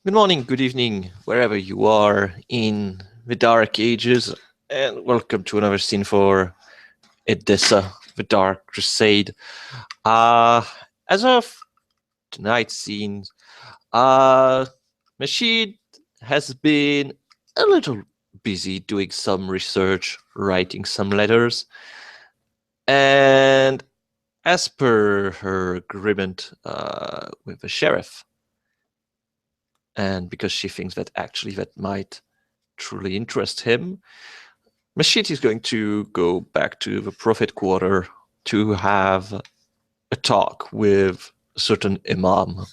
Good morning, good evening, wherever you are in the Dark Ages, and welcome to another scene for Edessa, the Dark Crusade. Uh, as of tonight's scene, uh, Mashid has been a little busy doing some research, writing some letters, and as per her agreement with the sheriff, and because she thinks that actually that might truly interest him, Mashit is going to go back to the Prophet Quarter to have a talk with a certain Imam.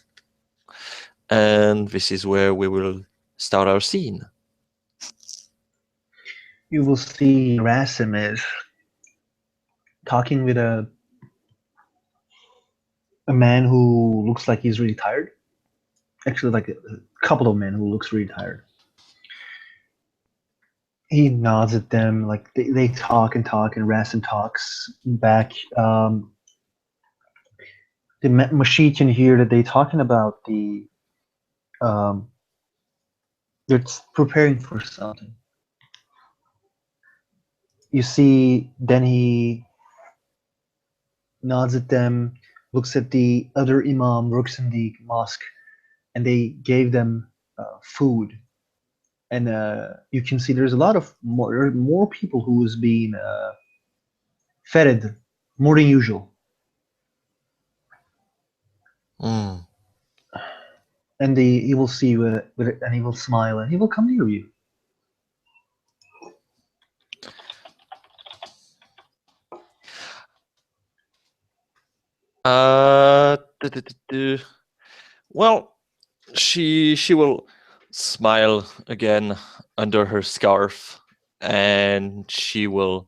And this is where we will start our scene. You will see Rasim is talking with a man who looks like he's really tired. Actually, like a couple of men who looks really tired. He nods at them, like they talk and talk, and Rasim talks back. The Mashit can hear that they talking about um, they're preparing for something. You see, then he nods at them, looks at the other imam, works in the mosque, and they gave them food. And you can see there's a lot of more people who's being fed more than usual. Mm. And he will see you and he will smile and he will come near you. Uh, well, she will smile again under her scarf, and she will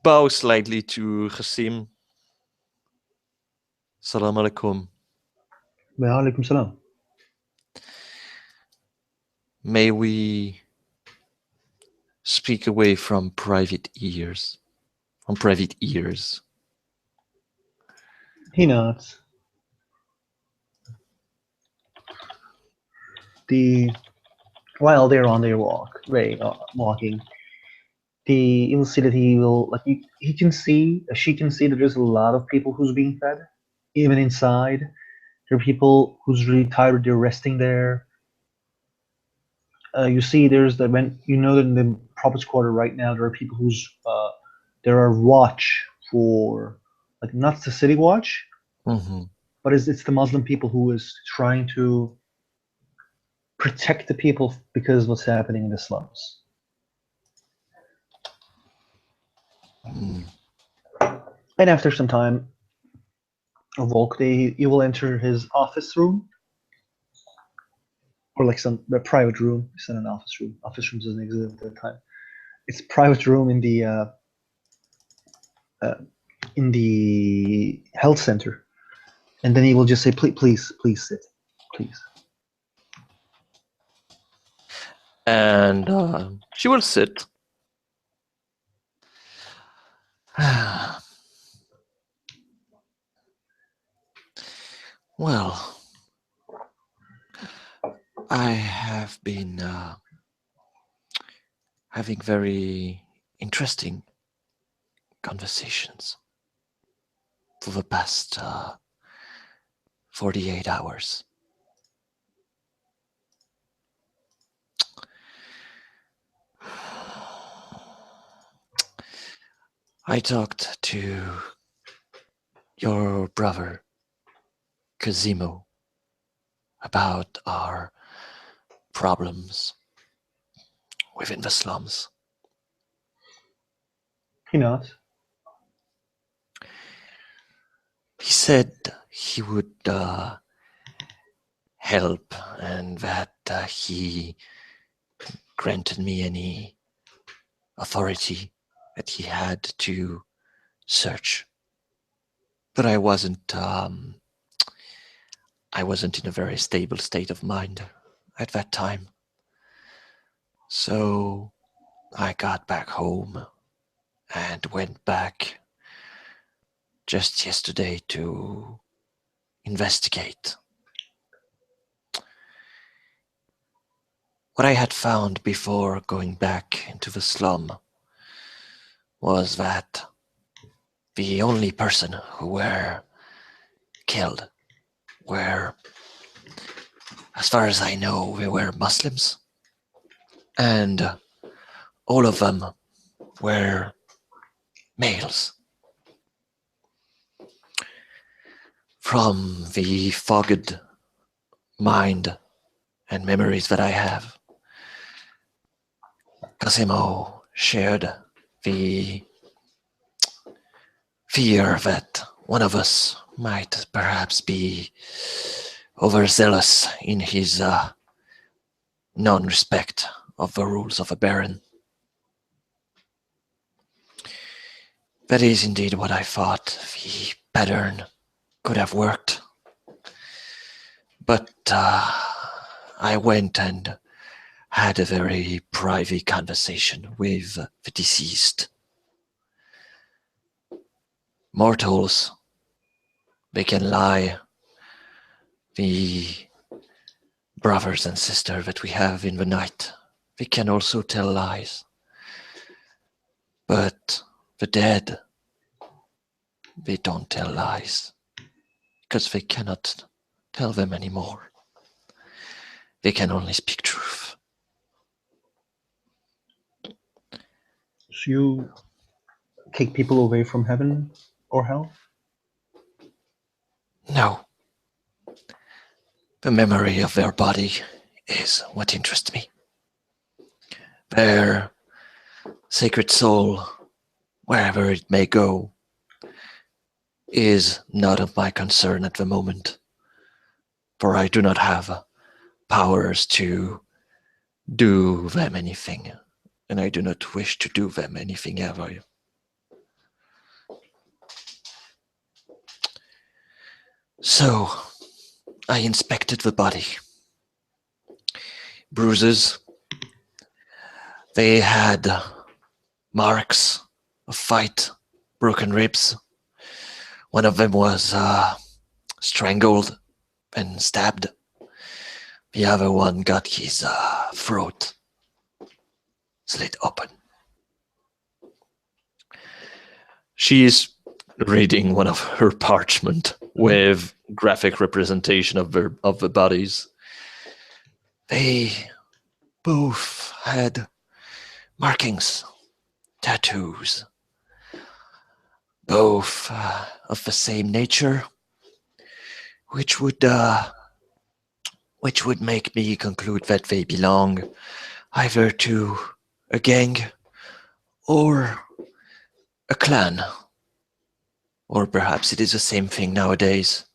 bow slightly to Qasim. Salam alaikum. Wa alaikum salam. May we speak away from private ears? From private ears. He nods. The While they're on their walking, you will see that he can see she can see that there's a lot of people who's being fed, even inside. There are people who's really tired. They're resting there. You see, there's the when you know that in the Prophet's Quarter right now there are people who's there are watch for like not the city watch, Mm-hmm. but it's the Muslim people who is trying to protect the people because of what's happening in the slums. Mm. And after some time of walk, you will enter his office room or like some a private room. It's not an office room. Office rooms doesn't exist at that time. It's a private room uh, in the health center, and then he will just say, please sit, please." And she will sit. Well, I have been having very interesting conversations for the past 48 hours. I talked to your brother, Cosimo, about our problems within the slums. He nods. He said he would help and that he granted me any authority that he had to search. But I wasn't in a very stable state of mind at that time. So I got back home and went back just yesterday to investigate. what I had found before going back into the slum was that the only person who were killed were, as far as I know, they were Muslims, and all of them were males. From the fogged mind and memories that I have, Cosimo shared the fear that one of us might perhaps be overzealous in his non-respect of the rules of a baron. That is indeed what I thought the pattern could have worked. But I went and had a very private conversation with the deceased. Mortals, they can lie. The brothers and sisters that we have in the night, they can also tell lies. But the dead, they don't tell lies, because they cannot tell them anymore. They can only speak truth. So you kick people away from heaven or hell? No, the memory of their body is what interests me. Their sacred soul, wherever it may go, is not of my concern at the moment, for I do not have powers to do them anything, and I do not wish to do them anything ever. So, I inspected the body. Bruises. They had marks of fight, broken ribs. One of them was strangled and stabbed. The other one got his throat slit open. She is reading one of her parchment with graphic representation of the bodies. They both had markings, tattoos, both of the same nature, which would make me conclude that they belong either to a gang or a clan, or perhaps it is the same thing nowadays.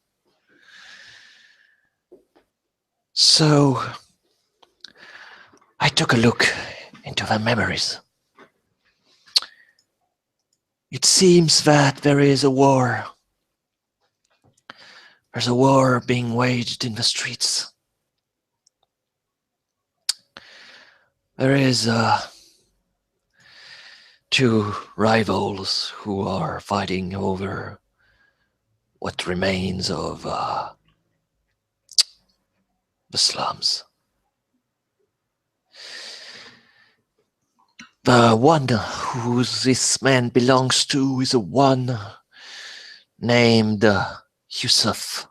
So I took a look into their memories. It seems that there is a war. There's a war being waged in the streets. There is two rivals who are fighting over what remains of the slums. The one who this man belongs to is a one named Yusuf.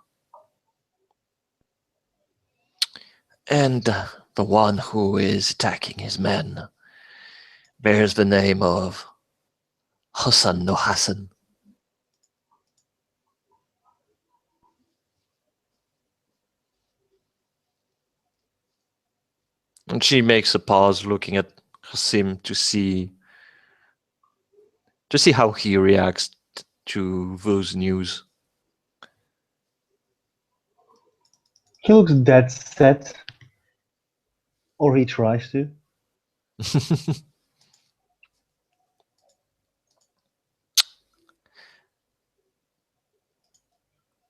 And the one who is attacking his men bears the name of Hassan no Hassan. And she makes a pause looking at Hassim to see how he reacts to those news. He looks dead set, or he tries to.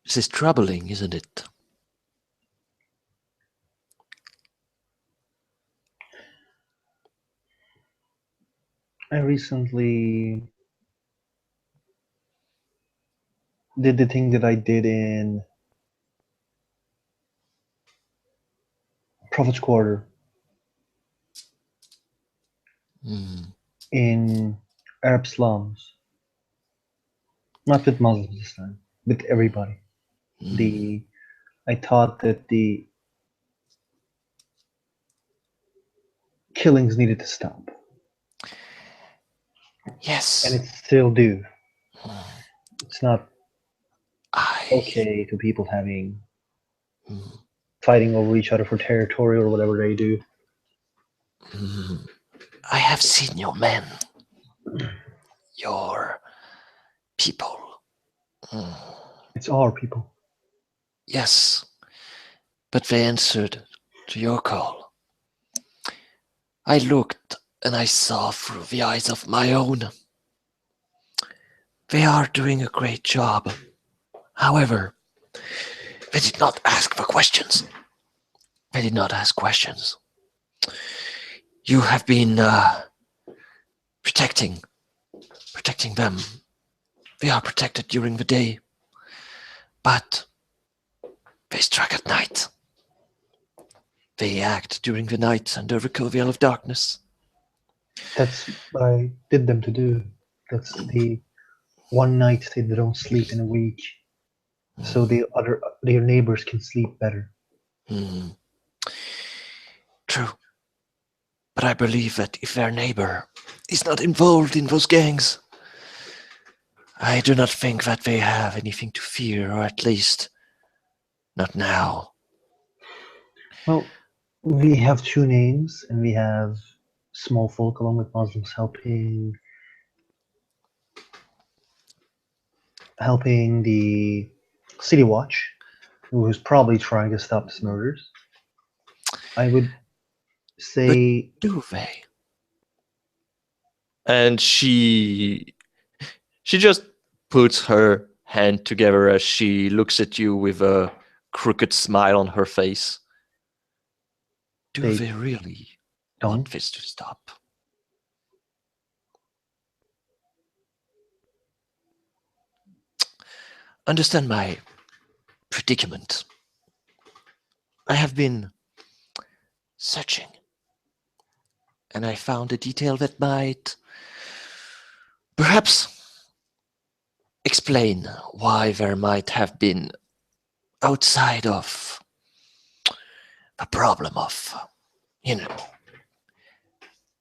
This is troubling, isn't it? I recently did the thing that I did in Prophet's Quarter. in Arab slums, not with Muslims this time, with everybody. Mm, The I thought that the killings needed to stop, and yes. it still do. Mm, It's not I. okay to people having mm, fighting over each other for territory or whatever they do. mm, I have seen your men, your people. Mm, It's our people. yes, but they answered to your call. I looked and I saw through the eyes of my own. They are doing a great job. However, they did not ask for questions. They did not ask questions. You have been protecting, protecting them. They are protected during the day, but they strike at night. They act during the night under the cover of darkness. That's what I did them to do. That's the one night they don't sleep in a week, so Mm, their neighbors can sleep better. mm, true, but I believe that if their neighbor is not involved in those gangs, I do not think that they have anything to fear, or at least not now. Well, we have two names, and we have small folk along with Muslims helping the City Watch, who's probably trying to stop these murders. I would But say do they? And she just puts her hand together as she looks at you with a crooked smile on her face. Do they they really want don't. this to stop? Understand my predicament. I have been searching and I found a detail that might perhaps explain why there might have been outside of the problem of, you know,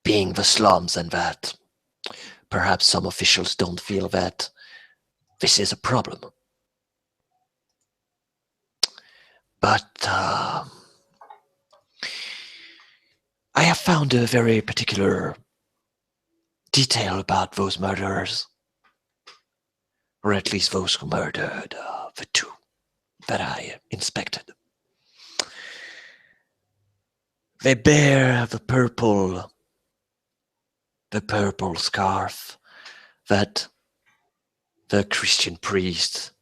being the slums and that perhaps some officials don't feel that this is a problem. But I have found a very particular detail about those murderers, or at least those who murdered the two that I inspected. They bear the purple scarf that the Christian priest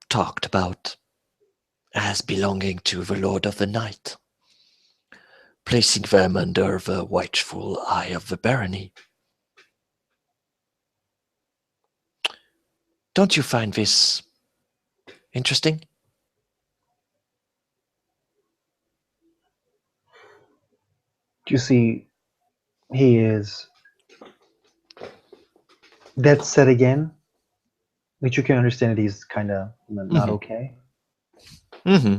talked about as belonging to the Lord of the Night, placing them under the watchful eye of the barony. Don't you find this interesting? You see, he is that said again, which you can understand that he's kind of not Mm-hmm. okay. Mm-hmm.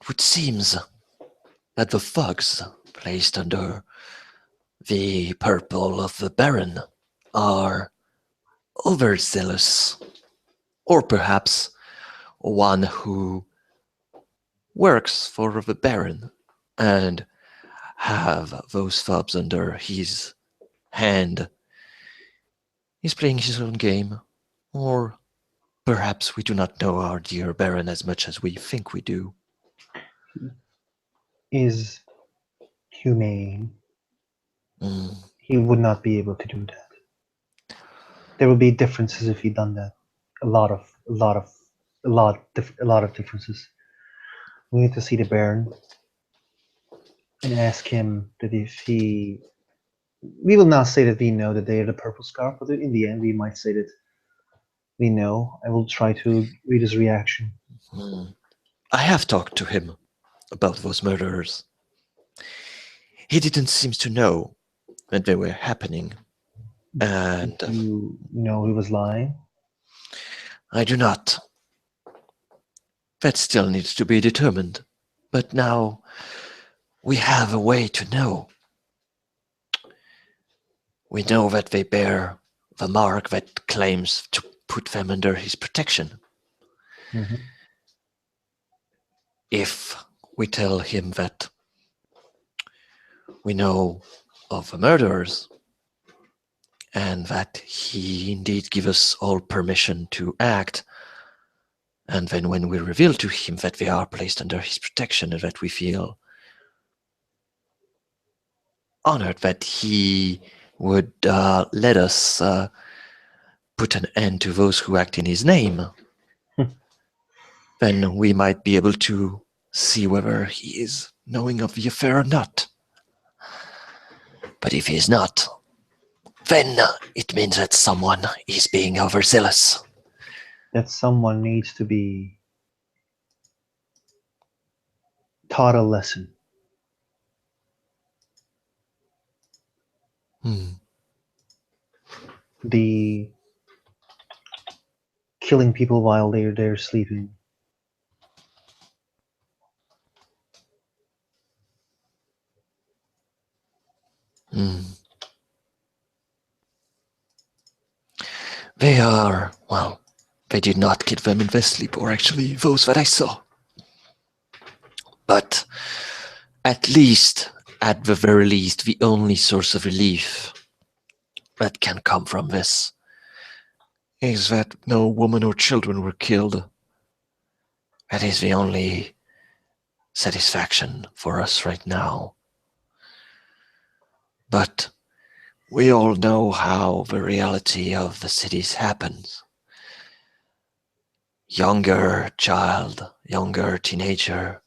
Which seems that the thugs placed under the purple of the Baron are overzealous, or perhaps one who works for the Baron and have those thugs under his hand. He's playing his own game, or perhaps we do not know our dear Baron as much as we think we do. Is humane. Mm, He would not be able to do that. There would be differences if he'd done that. A lot of differences. We need to see the Baron and ask him that if he. We will not say that we know that they are the purple scarf, but in the end, we might say that we know. I will try to read his reaction. mm. I have talked to him about those murders. He didn't seem to know that they were happening, and You know he was lying? I do not. That still needs to be determined. But now we have a way to know. We know that they bear the mark that claims to put them under his protection. Mm-hmm. If we tell him that we know of the murderers and that he indeed gives us all permission to act, and then when we reveal to him that they are placed under his protection and that we feel honored that he would let us put an end to those who act in his name, then we might be able to see whether he is knowing of the affair or not. But if he is not, then it means that someone is being overzealous. That someone needs to be taught a lesson. The killing people while they're sleeping. They are, well, they did not kill them in their sleep, or actually those that I saw. But at the very least, the only source of relief that can come from this is that no woman or children were killed. That is the only satisfaction for us right now. But we all know how the reality of the cities happens. Younger child, younger teenager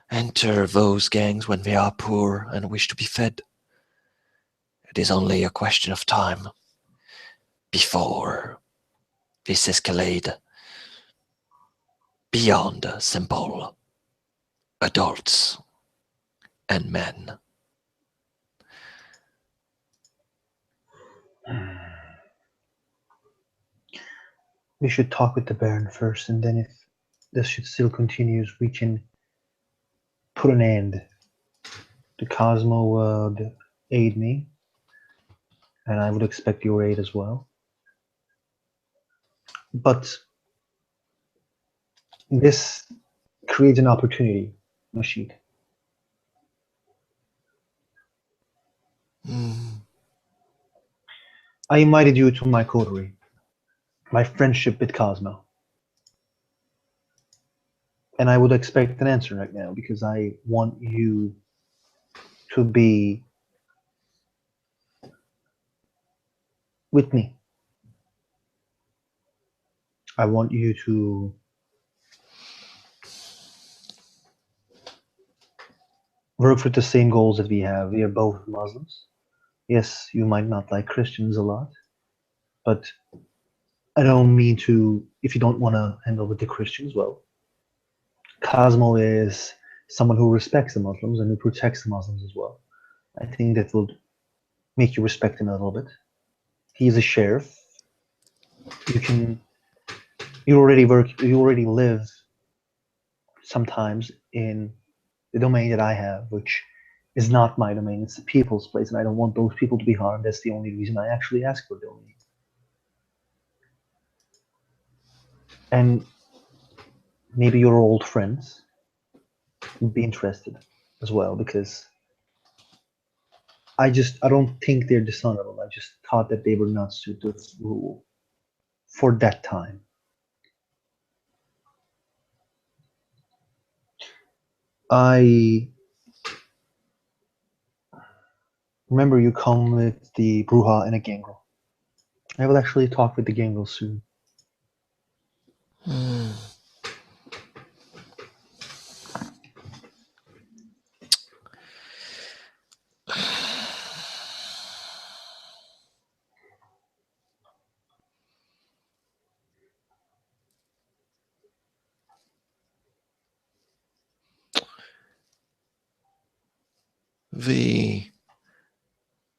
enter those gangs when they are poor and wish to be fed. It is only a question of time before this escalade beyond simple adults and men. We should talk with the Baron first, and then if this shit still continues, we can put an end. The Cosmo would aid me, and I would expect your aid as well. But this creates an opportunity, Mashid. I invited you to my coterie, my friendship with Cosmo. And I would expect an answer right now because I want you to be with me. I want you to work for the same goals that we have. We are both Muslims. Yes, you might not like Christians a lot, but I don't mean to, if you don't want to handle with the Christians, well, Cosmo is someone who respects the Muslims and who protects the Muslims as well. I think that will make you respect him a little bit. He is a sheriff. You already live sometimes in the domain that I have, which is not my domain. It's the people's place, and I don't want those people to be harmed. That's the only reason I actually ask for domain. And maybe your old friends would be interested as well, because I don't think they're dishonorable. I just thought that they were not suited to rule for that time. I remember you come with the Bruja and a Gangrel. I will actually talk with the Gangrel soon. The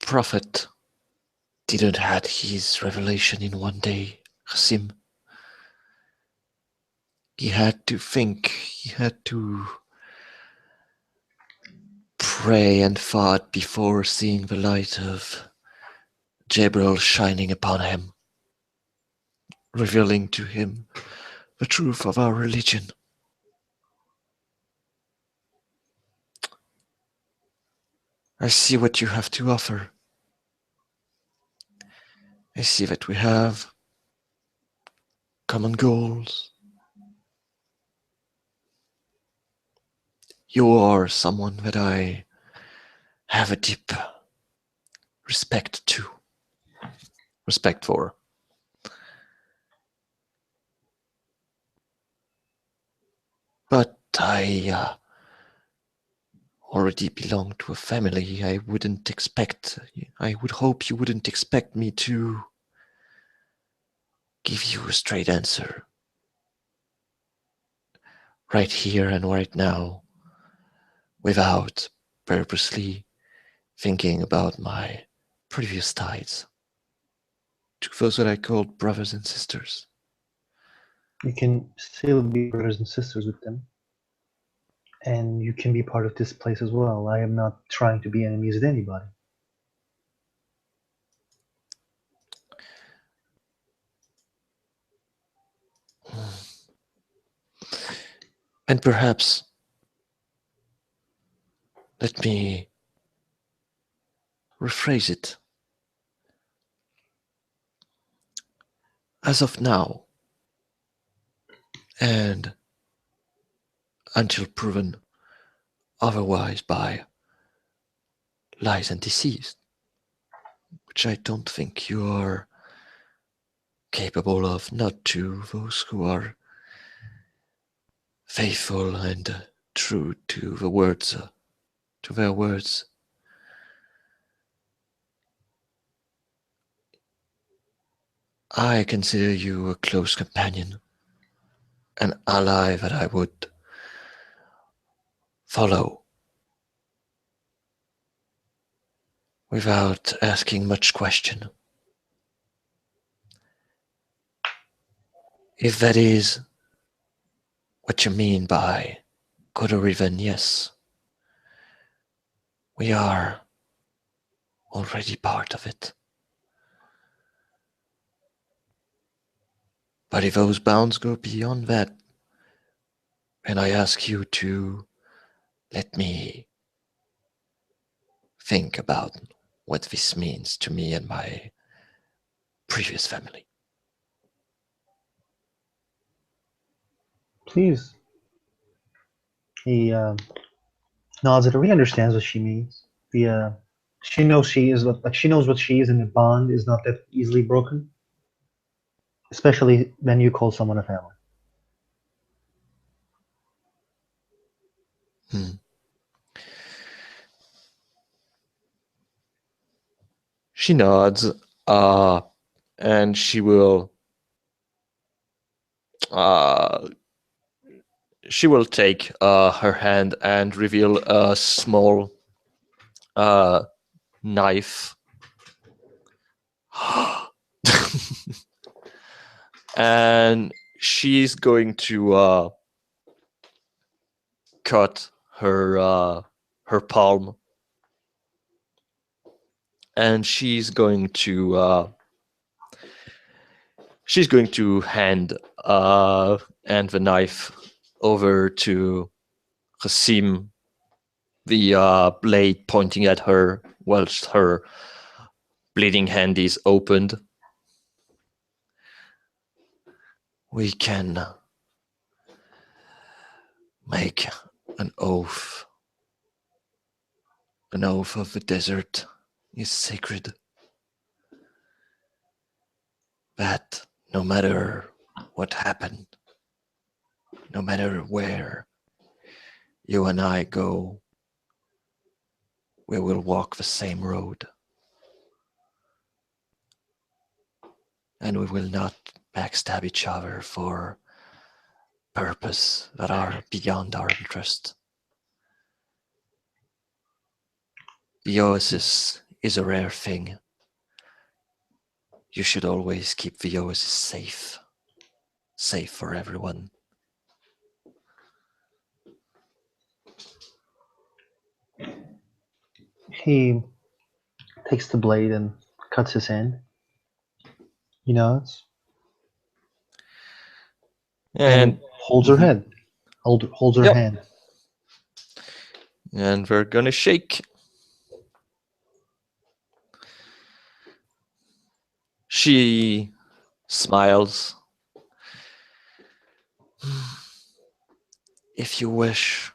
prophet didn't had his revelation in one day, Qasim. He had to think, he had to pray and fought before seeing the light of Gabriel shining upon him, revealing to him the truth of our religion. I see what you have to offer. I see that we have common goals. You are someone that I have a deep respect for. But I already belong to a family. I would hope you wouldn't expect me to give you a straight answer. Right here and right now, without purposely thinking about my previous ties to those that I called brothers and sisters. You can still be brothers and sisters with them, and you can be part of this place as well. I am not trying to be enemies with anybody. And perhaps let me rephrase it. As of now, and until proven otherwise by lies and deceit, which I don't think you are capable of, not to those who are faithful and true to the words, to their words. I consider you a close companion, an ally that I would follow without asking much question. If that is what you mean by good or even, yes, we are already part of it. But if those bounds go beyond that, then I ask you to let me think about what this means to me and my previous family. Please. He nods and really understands what she means. She knows she knows what she is, and the bond is not that easily broken. Especially when you call someone a family. Hmm. She nods, and uh, she will take her hand and reveal a small knife. And she's going to cut her palm, and she's going to hand and the knife over to Qasim, the blade pointing at her whilst her bleeding hand is opened. We can make an oath. An oath of the desert is sacred. That no matter what happened, no matter where you and I go, we will walk the same road. And we will not backstab each other for purpose that are beyond our interest. The oasis is a rare thing. You should always keep the oasis safe. Safe for everyone. He takes the blade and cuts his hand. He nods and And holds her head. Holds her yep. hand. And we're gonna shake. She smiles. If you wish,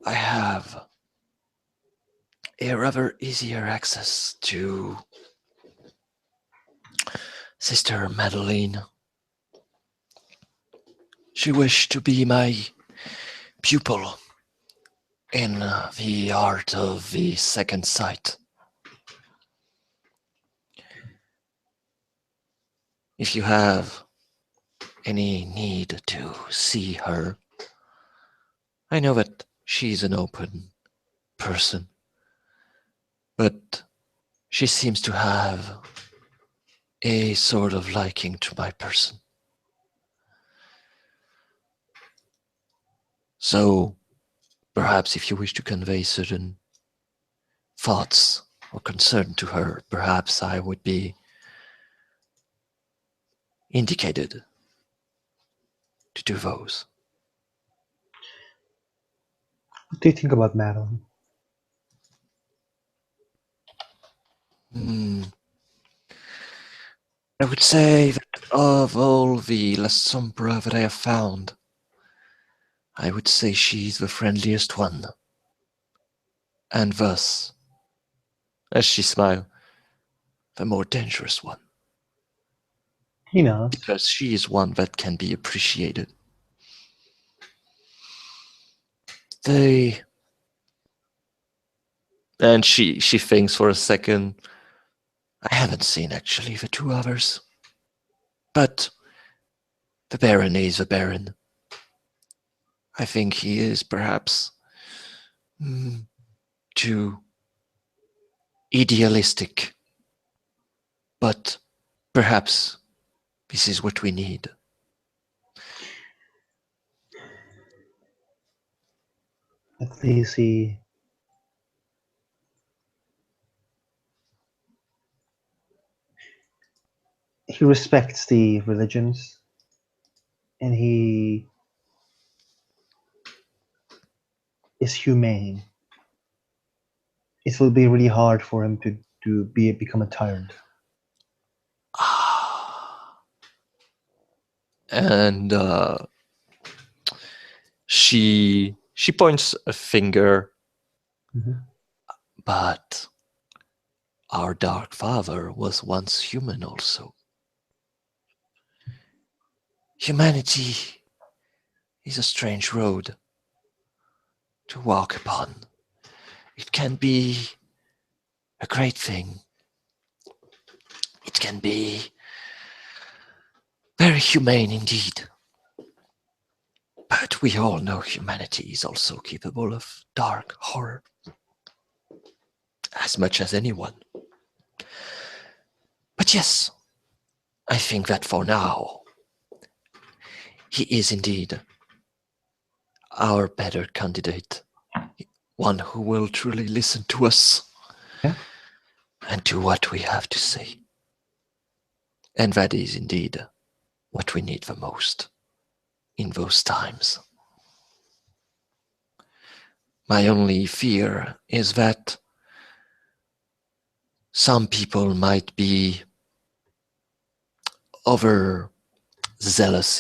I have a rather easier access to Sister Madeline. She wished to be my pupil in the art of the second sight. If you have any need to see her, I know that she's an open person, but she seems to have a sort of liking to my person. So, perhaps if you wish to convey certain thoughts or concern to her, perhaps I would be indicated to do those. What do you think about Madeline? I would say that of all the La Sombra that I have found, I would say she's the friendliest one. And thus, as she smiled, the more dangerous one. He nods. Because she is one that can be appreciated. And she thinks for a second. I haven't seen actually the two others. But the Baron is a Baron. I think he is perhaps too idealistic. But perhaps this is what we need. At least he respects the religions, and he is humane. It will be really hard for him to become a tyrant. And she points a finger. But our Dark Father was once human also. Humanity is a strange road to walk upon. It can be a great thing. It can be very humane indeed. But we all know humanity is also capable of dark horror. As much as anyone. But yes, I think that for now, he is indeed our better candidate. One who will truly listen to us. Yeah. And do what we have to say. And that is indeed what we need the most in those times. My only fear is that some people might be overzealous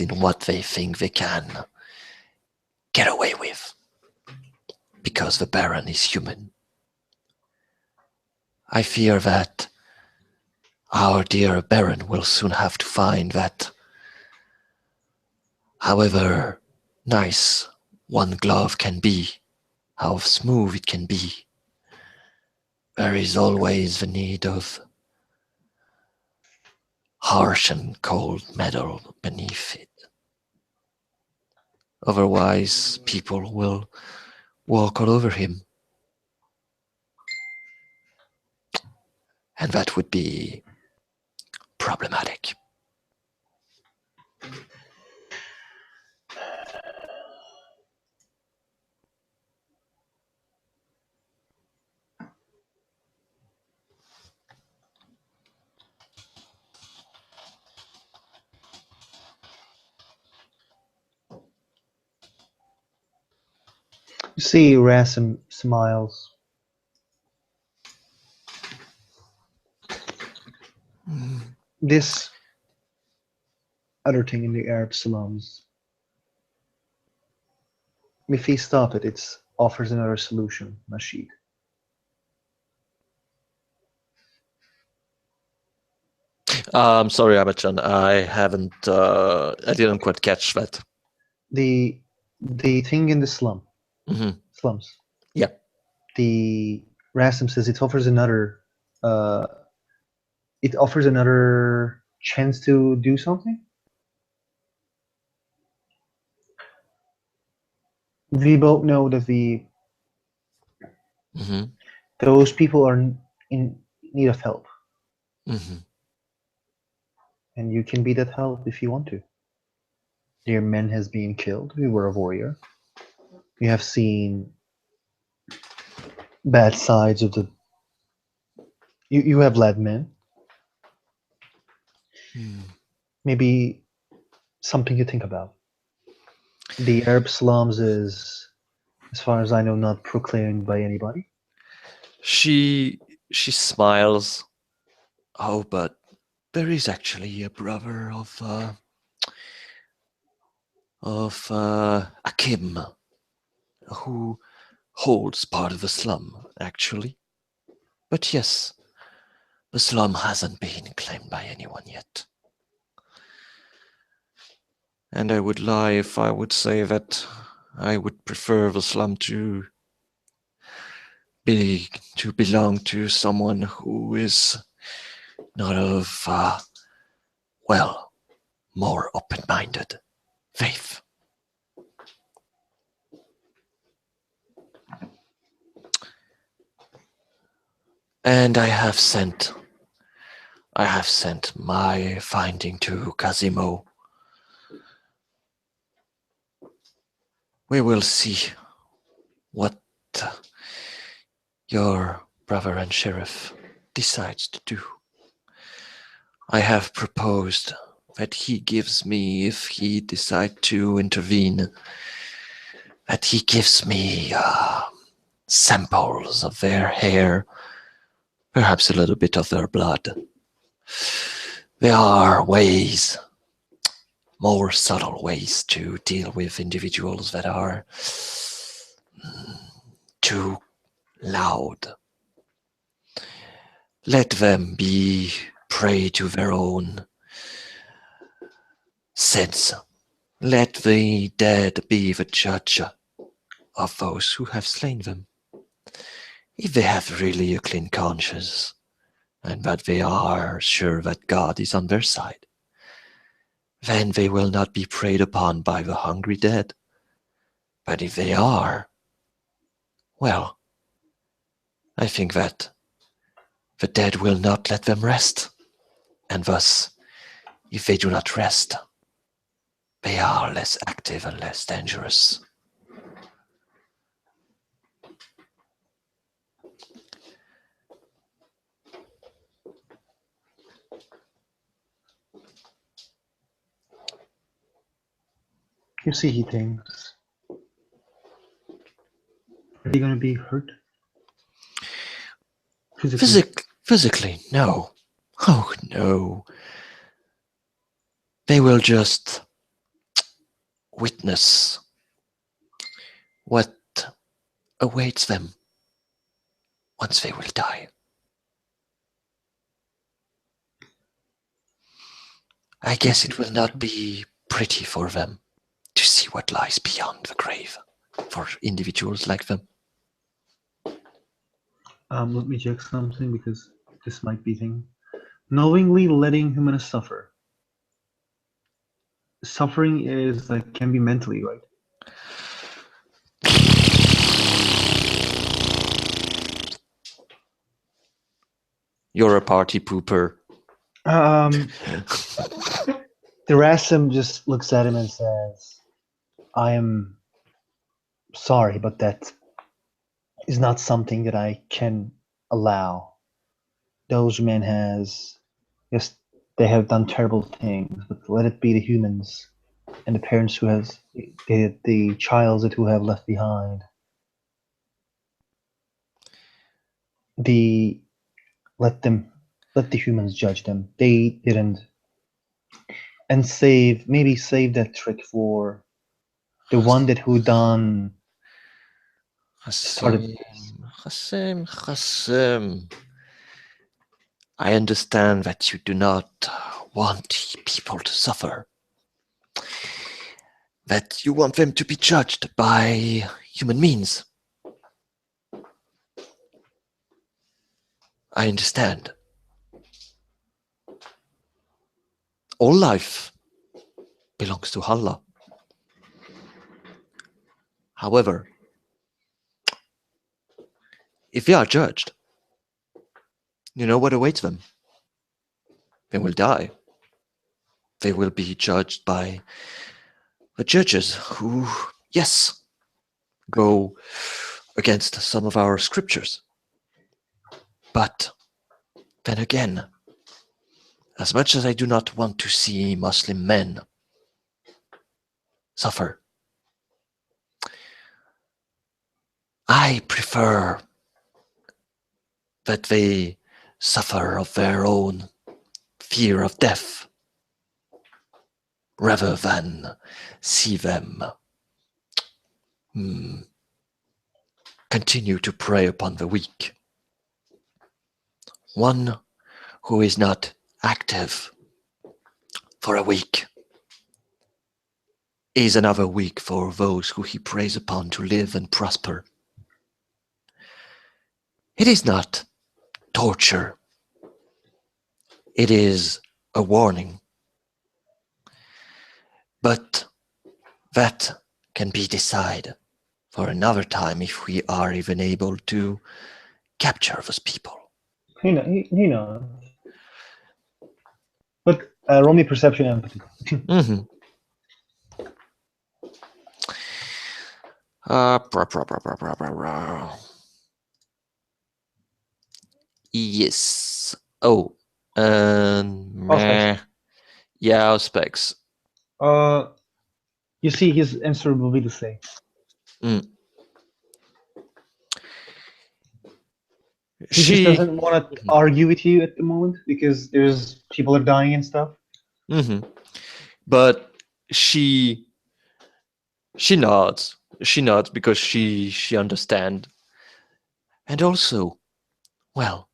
in what they think they can get away with, because the Baron is human. I fear that our dear Baron will soon have to find that however nice one glove can be, how smooth it can be, there is always the need of harsh and cold metal beneath it. Otherwise, people will walk all over him. and that would be problematic. You see, Rasim smiles. This other thing in the Arab slums, if we stop it, it offers another solution, Nasheed. Sorry, Abachan, I didn't quite catch that. The thing in the slums. Yeah. The Rasim says it offers another chance to do something. We both know that Mm-hmm. those people are in need of help, Mm-hmm. and you can be that help if you want to. Their men has been killed. You were a warrior. You have seen bad sides of the. You have led men. Maybe something to think about. The Arab slums is, as far as I know, not proclaimed by anybody. She smiles. Oh, but there is actually a brother of Akim who holds part of the slum, actually. But yes, the slum hasn't been claimed by anyone yet. And I would lie if I would say that I would prefer the slum to belong to someone who is not of, more open-minded faith. And I have sent my finding to Kazimo. We will see what your brother and sheriff decides to do. I have proposed that he gives me, if he decides to intervene, that he gives me samples of their hair, perhaps a little bit of their blood. There are ways, more subtle ways to deal with individuals that are too loud. Let them be prey to their own sins. Let the dead be the judge of those who have slain them. If they have really a clean conscience, and that they are sure that God is on their side, then they will not be preyed upon by the hungry dead. But if they are, well, I think that the dead will not let them rest, and thus, if they do not rest, they are less active and less dangerous. You see, he thinks. Are they going to be hurt? Physically, no. Oh, no. They will just witness what awaits them once they will die. I guess it will not be pretty for them to see what lies beyond the grave for individuals like them. Let me check something because this might be thing. Knowingly letting humans suffer. Suffering is like can be mentally, right? You're a party pooper. Terassim just looks at him and says, I am sorry, but that is not something that I can allow. Those men has, yes, they have done terrible things, but let it be the humans and the parents who has the child that who have left behind. The let them let the humans judge them. They didn't, and save that trick for the one that who done started this. Hassim. I understand that you do not want people to suffer. That you want them to be judged by human means. I understand. All life belongs to Allah. However, if they are judged, you know what awaits them? They will die. They will be judged by the judges who, yes, go against some of our scriptures. But then again, as much as I do not want to see Muslim men suffer, I prefer that they suffer of their own fear of death rather than see them continue to prey upon the weak. One who is not active for a week is another week for those who he preys upon to live and prosper. It is not torture. It is a warning. But that can be decided for another time if we are even able to capture those people. He knows. But roll me perception and empathy. Mm-hmm. Yes. Oh, Auspex. yeah, specs. You see, his answer will be the same. He just doesn't want to argue with you at the moment because there's people are dying and stuff. But she nods. She nods because she understands. And also, well,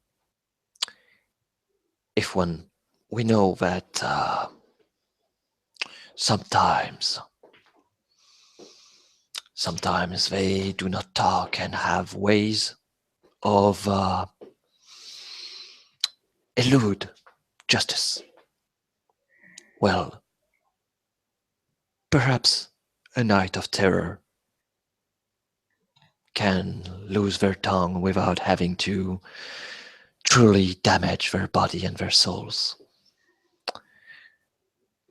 if we know that sometimes they do not talk and have ways of elude justice. Well, perhaps a night of terror can lose their tongue without having to truly damage their body and their souls.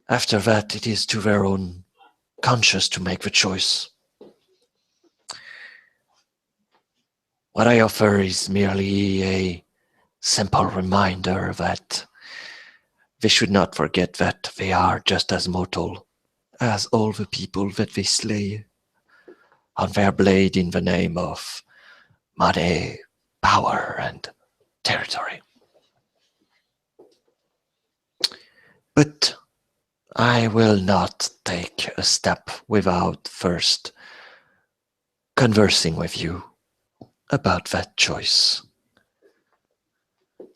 After that, it is to their own conscience to make the choice. What I offer is merely a simple reminder that they should not forget that they are just as mortal as all the people that they slay on their blade in the name of money, power, and territory. But I will not take a step without first conversing with you about that choice.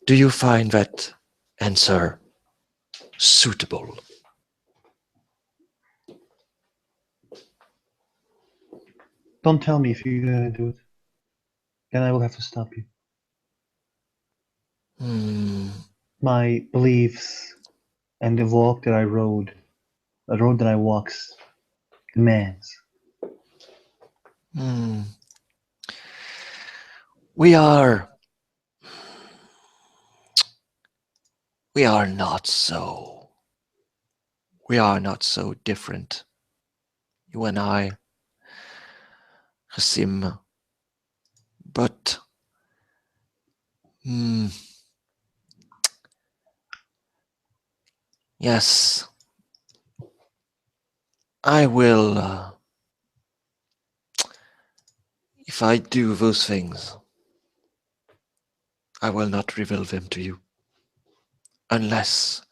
Do you find that answer suitable? Don't tell me if you're gonna do it. Then I will have to stop you. My beliefs and the walk that I rode, the road that I walks, demands. We are We are not so. We are not so different. You and I, Hasim. But yes, I will. If I do those things, I will not reveal them to you unless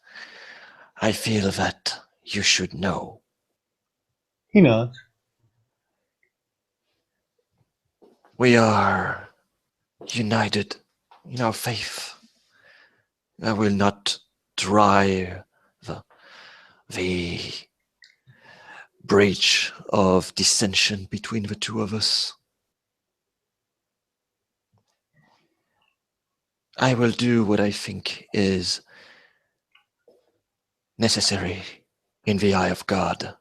I feel that you should know. He nods. We are united in our faith. I will not try the breach of dissension between the two of us. I will do what I think is necessary in the eye of God.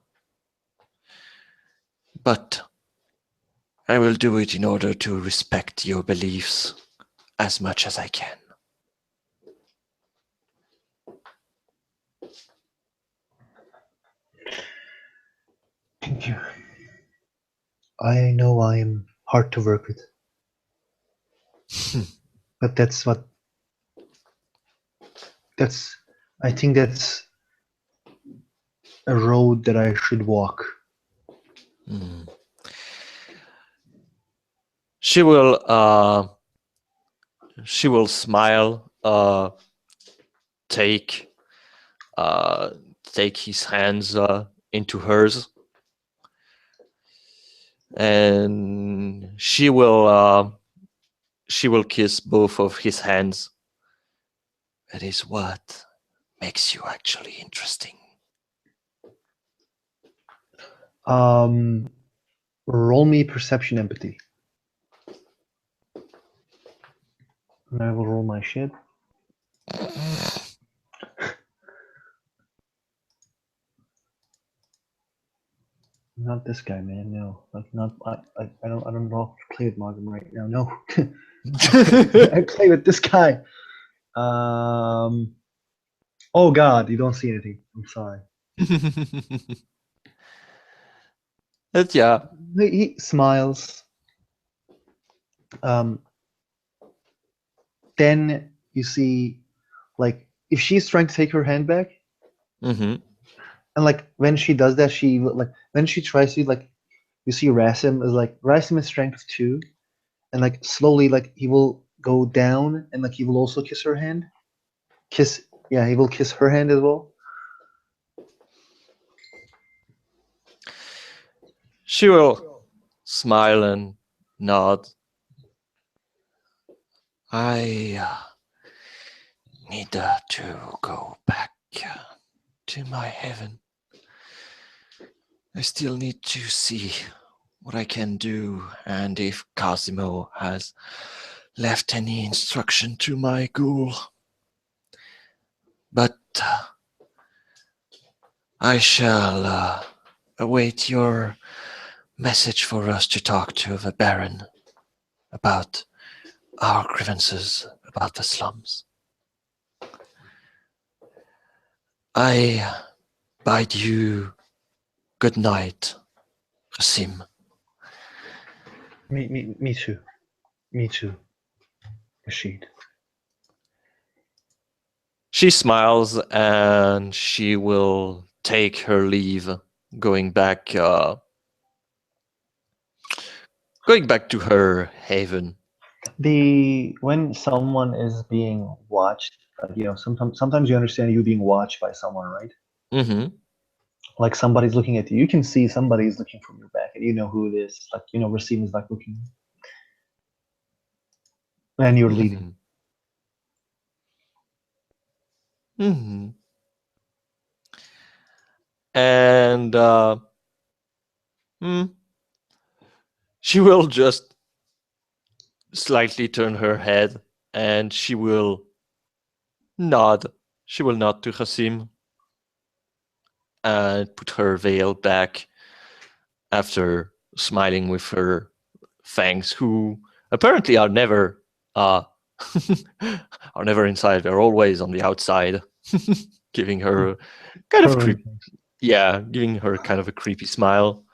But I will do it in order to respect your beliefs as much as I can. Thank you. I know I am hard to work with. But I think that's a road that I should walk. She will smile, take his hands into hers, and she will kiss both of his hands. That is what makes you actually interesting. Roll me perception empathy. And I will roll my shit. Not this guy, man. No, like not. I don't know if to play with Margam right now. No, I play with this guy. Oh God, you don't see anything. I'm sorry. But yeah, He smiles. Then you see, like, if she's trying to take her hand back, and like when she does that, when she tries to, like, you see Rasim is strength 2, and like slowly, like, he will go down, and like he will also kiss her hand. He will kiss her hand as well. she will smile and nod. I need to go back to my heaven. I still need to see what I can do, and if Cosimo has left any instruction to my ghoul. But I shall await your message for us to talk to the Baron about our grievances about the slums. I bid you good night, Hasim. Me too. Me too. Rashid. She smiles and she will take her leave, going back to her haven. When someone is being watched, sometimes you understand you being watched by someone, right? Mm-hmm. Like somebody's looking at you. You can see somebody's looking from your back, and you know who it is. Like, Rasim is like looking, and you're leaving. Mm-hmm. And she will just slightly turn her head, and she will nod. She will nod to Hasim and put her veil back after smiling with her fangs, who apparently are never are never inside. They're always on the outside. giving her kind of Purring. giving her kind of a creepy smile.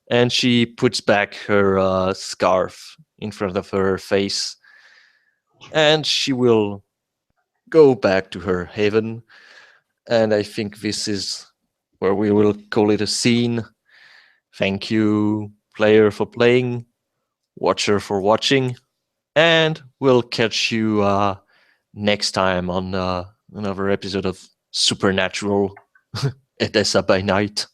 And she puts back her scarf in front of her face, and she will go back to her haven. And I think this is where we will call it a scene. Thank you, player, for playing, watcher for watching, and we'll catch you next time on another episode of Supernatural Edessa by Night.